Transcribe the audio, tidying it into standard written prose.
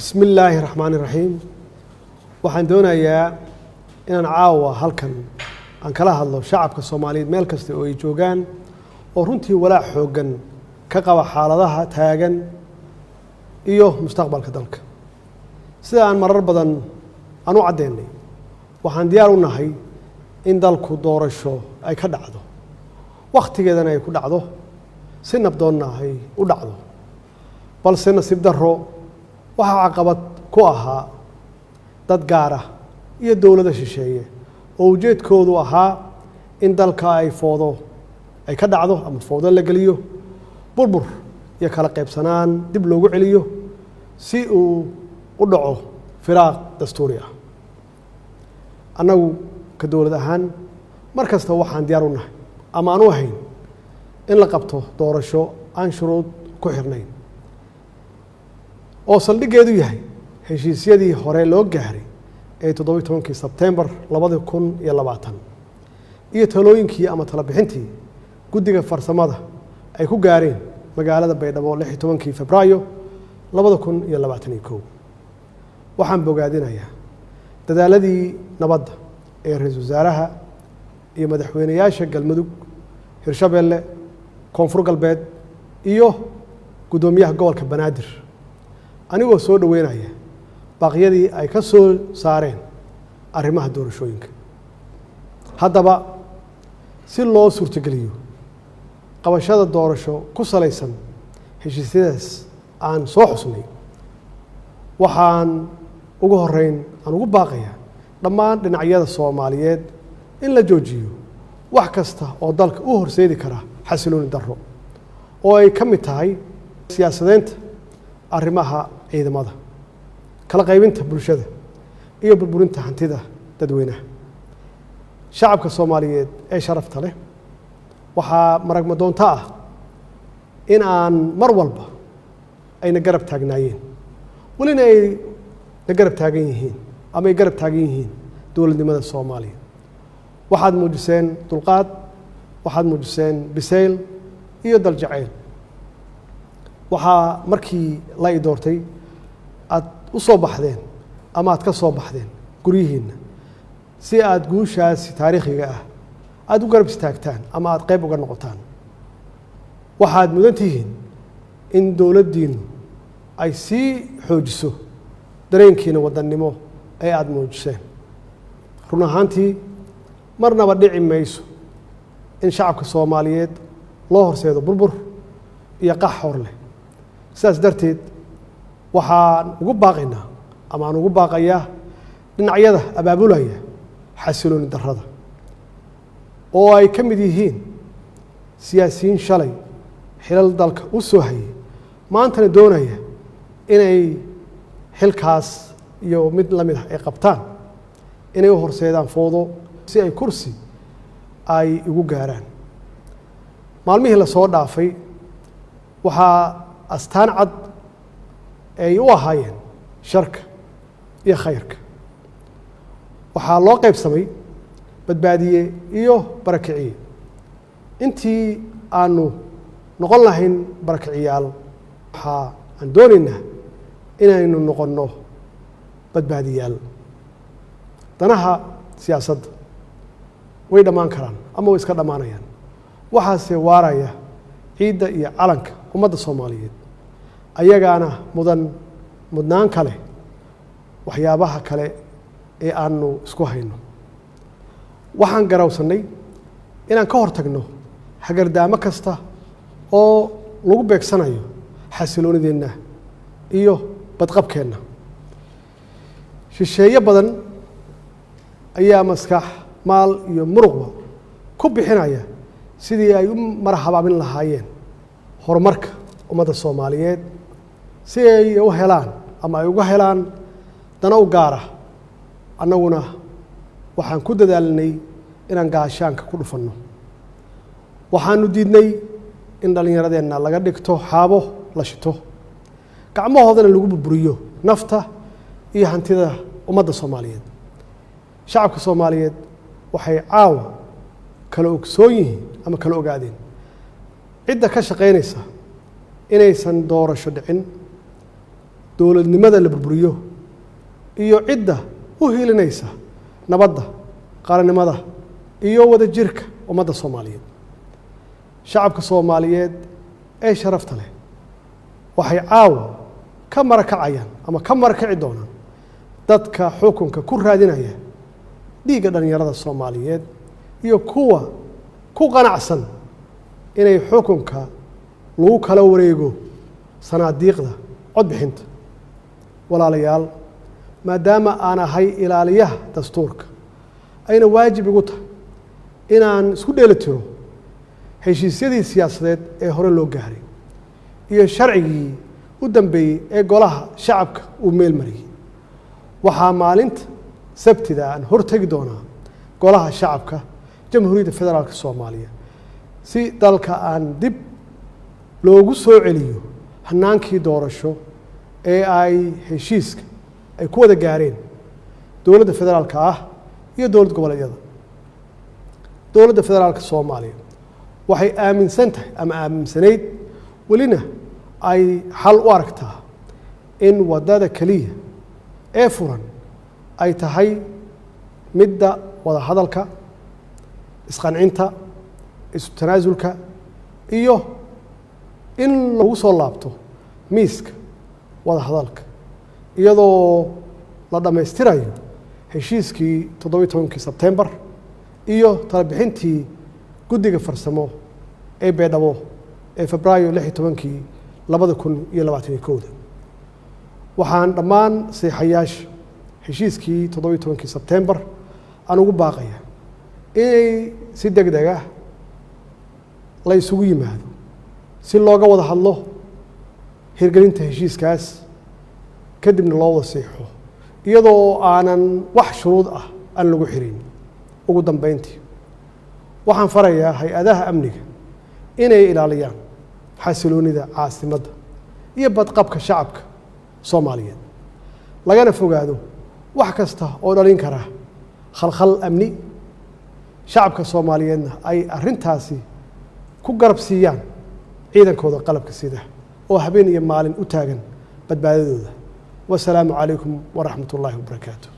بسم الله الرحمن الرحيم waxaan doonayaa inaan caawa halkan aan kala hadlo shacabka Soomaaliyeed meel kasta oo ay joogaan oo runtii walaac xoogan ka qaba xaaladaha taagan iyo mustaqbalka dalka sida aan marar badan aan u cadeynay waxaan diyaar u nahay in dalku doorasho ay ka dhacdo waqtigeedana ay ku dhacdo si nabdoonna ay u dhacdo balse nasiib darro waxa caqabad ku ahaa dad gaar ah iyo dawladda shisheeye oo ujeedkoodu ahaa in dalka ay foodo ay ka dhacdo ama foodo la geliyo burbur iyo kala qaybsanaan dib loogu celiyo si uu u dhaco firaaq dastuuri ah annagu ka dawlad ahaan markasta waxaan diyaar u nahay ama aan u ahayn in la qabto doorasho aan shuruud ku xirnayn oo saldhigeedu yahay heshiisyadii hore loo gaaray ee 17 Sebtembar 2020 iyo talooyinkii ama talo bixintii guddiga farsamada ay ku gaareen magaalada Baydhabo 16 Febraayo 2021 waxaan bogaadinayaa dadaaladii nabadda ee ra'iisul wasaaraha iyo madaxweynayaasha Galmudug Hirshabelle Koonfur Galbeed iyo gudoomiyaha gobolka Banaadir anigoo soo dhaweynaya baaqyadii ay ka soo saareen arrimaha doorashooyinka haddaba si loo suurtageliyo qabashada doorasho ku salaysan heshiisyadaas aan soo xusnay waxaan ugu horeyn aan ugu baaqayaa dhammaan dhinacyada Soomaaliyeed in la joojiyo wax kasta oo dalka u horseedi kara xasilooni darro oo ay ka mid tahay siyaasadeynta arrimaha ciidamada kala qaybinta bulshada iyo burburinta hantida dadweynaha shacabka Soomaaliyeed ee sharafta leh waxaa maragma doonta ah in aan mar walba ayna garab taagnaayeen walina ay garab taagan yihiin ama ay garab taagan yihiin dawladnimada Soomaaliya waxaad muujiseen dulqaad waxaad muujiseen bisayl iyo dal jacayl waxaa markii la doortay aad u soo baxdeen ama aad ka soo baxdeen guryihiina si aad guushaasi taariikhiga ah aad u garab istaagtaan ama aad qayb uga noqotaan waxaad mudan tihiin in dawladdiinu ay sii xoojiso dareenkiina wadannimo ee aad muujiseen run ahaantii marnaba dhici mayso in shacabka Soomaaliyeed loo horseedo burbur iyo qax hor leh sidaas darteed waxaan ugu baaqaynaa ama aan ugu baaqayaa dhinacyada abaabulaya xasilooni darrada oo ay ka mid yihiin siyaasiyiin shalay xilal dalka u soo hayay maantana doonaya inay xilkaas iyo mid la mid ah ay qabtaan inay u horseedaan foodo si ay kursi ay ugu gaaraan maalmihii la soo dhaafay waxaa astaan cad ay u ahaayeen sharka iyo khayrka waxaa loo qaybsamay badbaadiye iyo barakiciye intii aanu noqon lahayn barakiciyaal waxaa aan doonaynaa inaynu noqonno badbaadiyaal danaha siyaasadda way dhammaan karaan ama way iska dhammaanayaan waxaase waaraya ciidda iyo calanka ummadda Soomaaliyeed ayagaana mudnaan kale waxyaabaha kale ee aanu isku hayno waxaan garawsanay inaan ka hortagno hagardaamo kasta oo lagu beegsanayo xasiloonideenna iyo badqabkeenna shisheeye badan ayaa maskax maal iyo muruqba ku bixinaya sidii ay u marhabaabin lahaayeen horumarka ummadda Soomaaliyeed si ay u helaan ama ay uga helaan dana u gaar ah annaguna waxaan ku dadaalnay inaan gaashaanka ku dhufanno waxaanu diidnay in dhallinyaradeenna laga dhigto xaabo la shito gacmahoodana lagu burburiyo nafta iyo hantida ummadda Soomaaliyeed shacabka Soomaaliyeed waxay caawa kala ogsoon yihiin ama kala ogaadeen cidda ka shaqeynaysa inaysan doorasho dhicin dowladnimada la burburiyo iyo cidda u hiilinaysa nabadda qaranimada iyo wadajirka ummadda Soomaaliyeed. Shacabka Soomaaliyeed ee sharafta leh waxay caawa ka marakacayaan ama ka marakaci doonaan dadka xukunka ku raadinaya dhiigga dhalinyarada Soomaaliyeed iyo kuwa ku qanacsan inay xukunka lagu kala wareego sanaadiiqda codbixinta. walaalayaal, maadaama aan ahay ilaaliyaha dastuurka ayna waajib igu tahay inaan isku dheelitiro heshiisyadii siyaasadeed ee hore loo gaaray iyo sharcigii u dambeeyey ee golaha shacabka uu meel mariyey, waxaa maalinta sabtida aan hortegi doonaa golaha shacabka jamhuuriyadda federaalka Soomaaliya si dalka aan dib loogu soo celiyo hanaankii doorasho ee ay heshiiska ay ku wada gaareen dowladda federaalka ah iyo dowlad goboleedyada. dowladda federaalka Soomaaliya waxay aaminsan tahay ama aaminsanayd welina ay xal u aragtaa in wadada kaliya ee furan ay tahay midda wada hadalka, isqancinta, isu tanaasulka iyo in lagu soo laabto miiska wada hadalka iyadoo la dhammaystirayo heshiiskii 17 Sebtembar iyo talabixintii guddiga farsamo ee Beedhabo ee Febraayo 16 2021. waxaan dhammaan saxiixayaasha heshiiskii 17 Sebtembar aan ugu baaqaya inay si degdeg ah la isugu yimaado si looga wada hadlo hirgelinta heshiiskaas kadibna loo wada saxiixo iyadoo aanan wax shuruud ah aan lagu xirin. ugu dambeyntii waxaan farayaa hay-adaha amniga inay ilaaliyaan xasiloonida caasimadda iyo badqabka shacabka Soomaaliyeed, lagana fogaado wax kasta oo dhalin kara khalkhal amni. shacabka Soomaaliyeedna ay arrintaasi ku garab siiyaan ciidankooda qalabka sida oo habeen iyo maalin u taagan badbaadadooda. wasalaamu calaykum waraxmatullaahi wabarakaatuh.